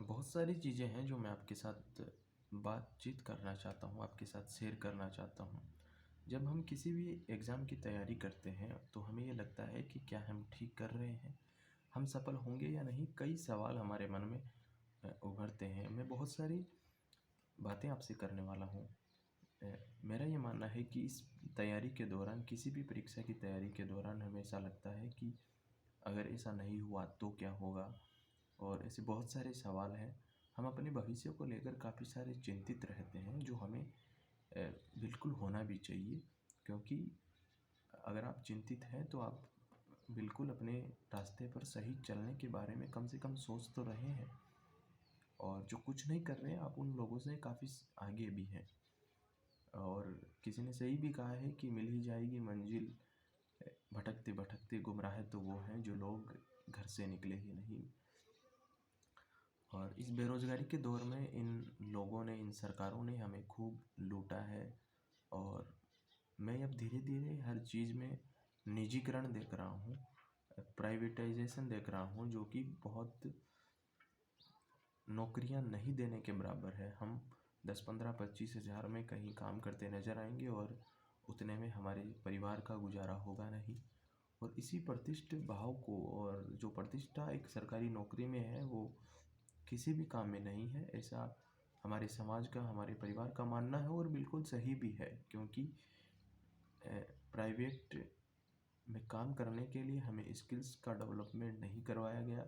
बहुत सारी चीज़ें हैं जो मैं आपके साथ बातचीत करना चाहता हूँ, आपके साथ शेयर करना चाहता हूँ। जब हम किसी भी एग्ज़ाम की तैयारी करते हैं, तो हमें ये लगता है कि क्या हम ठीक कर रहे हैं? हम सफल होंगे या नहीं? कई सवाल हमारे मन में उभरते हैं। मैं बहुत सारी बातें आपसे करने वाला हूँ। मेरा ये मानना है कि इस तैयारी के दौरान, किसी भी परीक्षा की तैयारी के दौरान हमें ऐसा लगता है कि अगर ऐसा नहीं हुआ तो क्या होगा? और ऐसे बहुत सारे सवाल हैं। हम अपने भविष्य को लेकर काफ़ी सारे चिंतित रहते हैं, जो हमें बिल्कुल होना भी चाहिए, क्योंकि अगर आप चिंतित हैं तो आप बिल्कुल अपने रास्ते पर सही चलने के बारे में कम से कम सोच तो रहे हैं। और जो कुछ नहीं कर रहे हैं, आप उन लोगों से काफ़ी आगे भी हैं। और किसी ने सही भी कहा है कि मिल ही जाएगी मंजिल, भटकते भटकते गुमराह तो वो हैं जो लोग घर से निकले ही नहीं। और इस बेरोज़गारी के दौर में इन लोगों ने, इन सरकारों ने हमें खूब लूटा है। और मैं अब धीरे-धीरे हर चीज़ में निजीकरण देख रहा हूँ, प्राइवेटाइज़ेशन देख रहा हूँ, जो कि बहुत नौकरियाँ नहीं देने के बराबर है। हम 10, 15, 25 हज़ार में कहीं काम करते नज़र आएँगे और उतने में हमारे परिवार का गुज़ारा होगा नहीं। और इसी प्रतिष्ठित भाव को, और जो प्रतिष्ठा एक सरकारी नौकरी में है, वो किसी भी काम में नहीं है, ऐसा हमारे समाज का, हमारे परिवार का मानना है। और बिल्कुल सही भी है, क्योंकि प्राइवेट में काम करने के लिए हमें स्किल्स का डेवलपमेंट नहीं करवाया गया।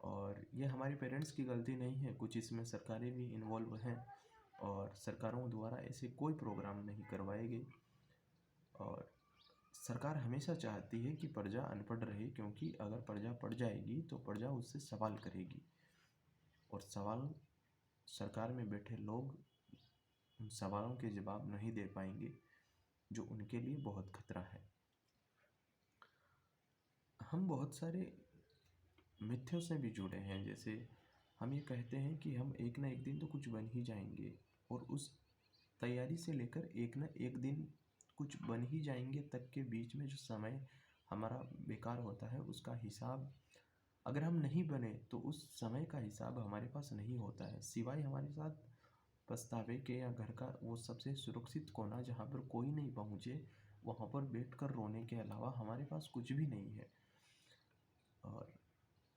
और ये हमारे पेरेंट्स की गलती नहीं है, कुछ इसमें सरकारें भी इन्वॉल्व हैं, और सरकारों द्वारा ऐसे कोई प्रोग्राम नहीं करवाए गए। और सरकार हमेशा चाहती है कि प्रजा अनपढ़ रहे, क्योंकि अगर प्रजा पढ़ जाएगी तो प्रजा उससे सवाल करेगी, और सवाल सरकार में बैठे लोग उन सवालों के जवाब नहीं दे पाएंगे, जो उनके लिए बहुत खतरा है। हम बहुत सारे मिथ्यों से भी जुड़े हैं। जैसे हम ये कहते हैं कि हम एक ना एक दिन तो कुछ बन ही जाएंगे, और उस तैयारी से लेकर एक ना एक दिन कुछ बन ही जाएंगे तक के बीच में जो समय हमारा बेकार होता है, उसका हिसाब, अगर हम नहीं बने तो उस समय का हिसाब हमारे पास नहीं होता है, सिवाय हमारे साथ पछतावे के, या घर का वो सबसे सुरक्षित कोना जहाँ पर कोई नहीं पहुँचे, वहाँ पर बैठकर रोने के अलावा हमारे पास कुछ भी नहीं है। और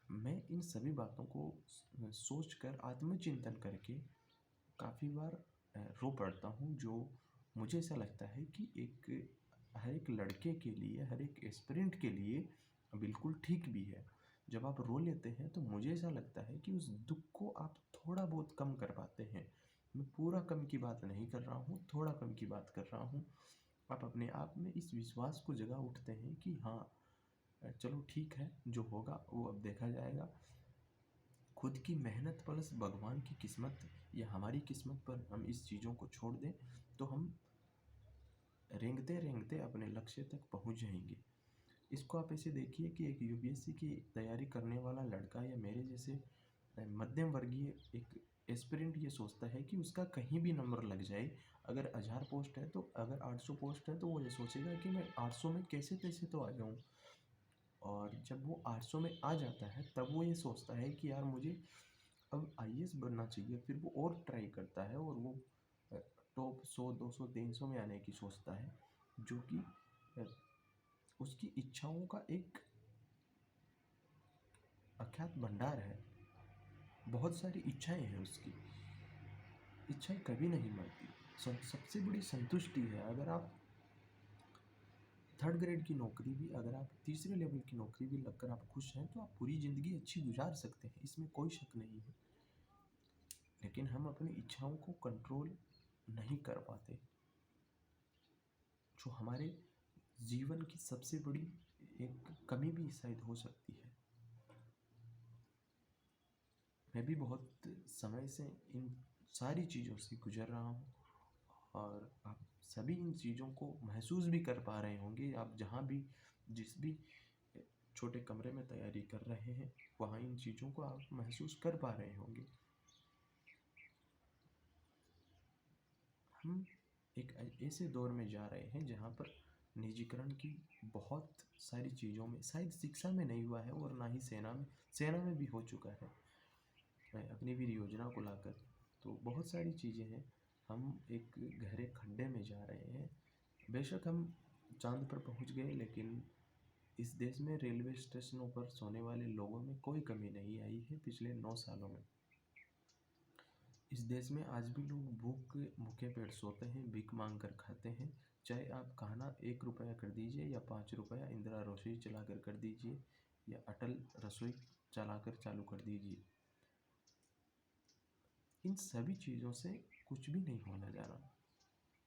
मैं इन सभी बातों को सोच कर, आत्मचिंतन करके काफ़ी बार रो पड़ता हूँ, जो मुझे ऐसा लगता है कि हर एक लड़के के लिए, हर एक एस्पिरेंट के लिए बिल्कुल ठीक भी है। जब आप रो लेते हैं तो मुझे ऐसा लगता है कि उस दुःख को आप थोड़ा बहुत कम कर पाते हैं। मैं पूरा कम की बात नहीं कर रहा हूँ, थोड़ा कम की बात कर रहा हूँ। आप अपने आप में इस विश्वास को जगा उठते हैं कि हाँ, चलो ठीक है, जो होगा वो अब देखा जाएगा। खुद की मेहनत प्लस भगवान की किस्मत, या हमारी किस्मत पर हम इस चीज़ों को छोड़ दें, तो हम रेंगते रेंगते अपने लक्ष्य तक पहुंच जाएंगे। इसको आप ऐसे देखिए कि एक यूपीएससी की तैयारी करने वाला लड़का, या मेरे जैसे मध्यम वर्गीय एक एस्पिरेंट, ये सोचता है कि उसका कहीं भी नंबर लग जाए। अगर 1000 पोस्ट है, तो अगर 800 पोस्ट है, तो वो ये सोचेगा कि मैं 800 में कैसे तैसे तो आ जाऊँ। और जब वो 800 में आ जाता है, तब वो ये सोचता है कि यार मुझे अब आईएएस बनना चाहिए। फिर वो और ट्राई करता है, और वो टॉप 100, 200, 300 में आने की सोचता है, जो कि अ, उसकी इच्छाओं का एक अख्यात भंडार है। बहुत सारी इच्छाएं हैं उसकी, इच्छाएं कभी नहीं मरती। सबसे बड़ी संतुष्टि है, अगर आप थर्ड ग्रेड की नौकरी भी, अगर आप तीसरे लेवल की नौकरी भी लगकर आप खुश हैं, तो आप पूरी ज़िंदगी अच्छी गुजार सकते हैं, इसमें कोई शक नहीं है। लेकिन हम अपनी इच्छाओं को कंट्रोल नहीं कर पाते, जो हमारे जीवन की सबसे बड़ी एक कमी भी शायद हो सकती है। मैं भी बहुत समय से इन सारी चीज़ों से गुजर रहा हूँ, और आप सभी इन चीज़ों को महसूस भी कर पा रहे होंगे। आप जहाँ भी, जिस भी छोटे कमरे में तैयारी कर रहे हैं, वहाँ इन चीज़ों को आप महसूस कर पा रहे होंगे। हम एक ऐसे दौर में जा रहे हैं जहाँ पर निजीकरण की बहुत सारी चीज़ों में, शायद शिक्षा में नहीं हुआ है, और ना ही सेना में भी हो चुका है। अग्निवीर योजना को लाकर। तो बहुत सारी चीज़ें हैं। हम एक गहरे खड्डे में जा रहे हैं। बेशक हम चाँद पर पहुँच गए, लेकिन इस देश में रेलवे स्टेशनों पर सोने वाले लोगों में कोई कमी नहीं आई है पिछले 9 सालों में। इस देश में आज भी लोग भूखे पेट सोते हैं, भीख मांग कर खाते हैं। चाहे आप खाना 1 रुपया कर दीजिए या 5 रुपया इंदिरा रसोई चलाकर कर दीजिए या अटल रसोई चलाकर चालू कर दीजिए, इन सभी चीज़ों से कुछ भी नहीं होने जा रहा।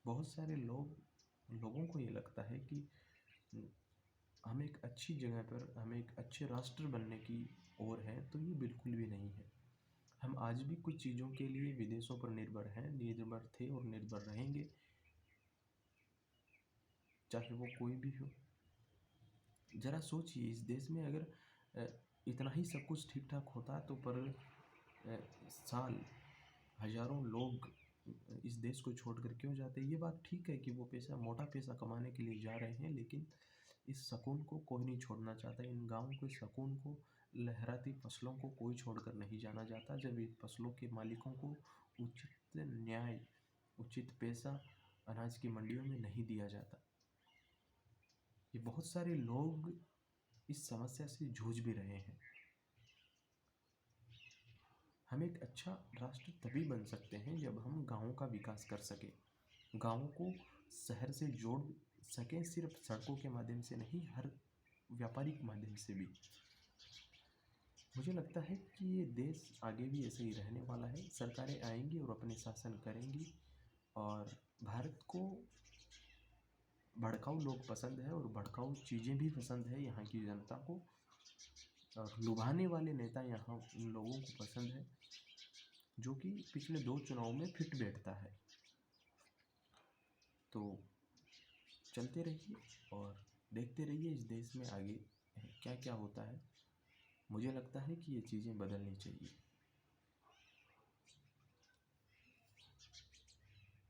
बहुत सारे लोगों को ये लगता है कि हम एक अच्छी जगह पर, हम एक अच्छे राष्ट्र बनने की ओर हैं, तो ये बिल्कुल भी नहीं है। हम आज भी कुछ चीज़ों के लिए विदेशों पर निर्भर हैं, निर्भर थे और निर्भर रहेंगे, चाहे वो कोई भी हो। ज़रा सोचिए, इस देश में अगर इतना ही सब कुछ ठीक ठाक होता तो पर साल हजारों लोग इस देश को छोड़कर क्यों जाते। ये बात ठीक है कि वो मोटा पैसा कमाने के लिए जा रहे हैं, लेकिन इस सुकून को कोई नहीं छोड़ना चाहता। इन गाँव के सुकून को, लहराती फसलों को कोई छोड़कर नहीं जाना चाहता। जब इन फसलों के मालिकों को उचित न्याय, उचित पैसा अनाज की मंडियों में नहीं दिया जाता। ये बहुत सारे लोग इस समस्या से जूझ भी रहे हैं। हम एक अच्छा राष्ट्र तभी बन सकते हैं जब हम गाँवों का विकास कर सकें, गाँवों को शहर से जोड़ सकें, सिर्फ सड़कों के माध्यम से नहीं, हर व्यापारिक माध्यम से भी। मुझे लगता है कि ये देश आगे भी ऐसे ही रहने वाला है। सरकारें आएंगी और अपने शासन करेंगी, और भारत को भड़काऊ लोग पसंद है और भड़काऊ चीज़ें भी पसंद है यहाँ की जनता को, और लुभाने वाले नेता यहाँ उन लोगों को पसंद है जो कि पिछले 2 चुनाव में फिट बैठता है। तो चलते रहिए और देखते रहिए इस देश में आगे क्या क्या होता है। मुझे लगता है कि ये चीज़ें बदलनी चाहिए।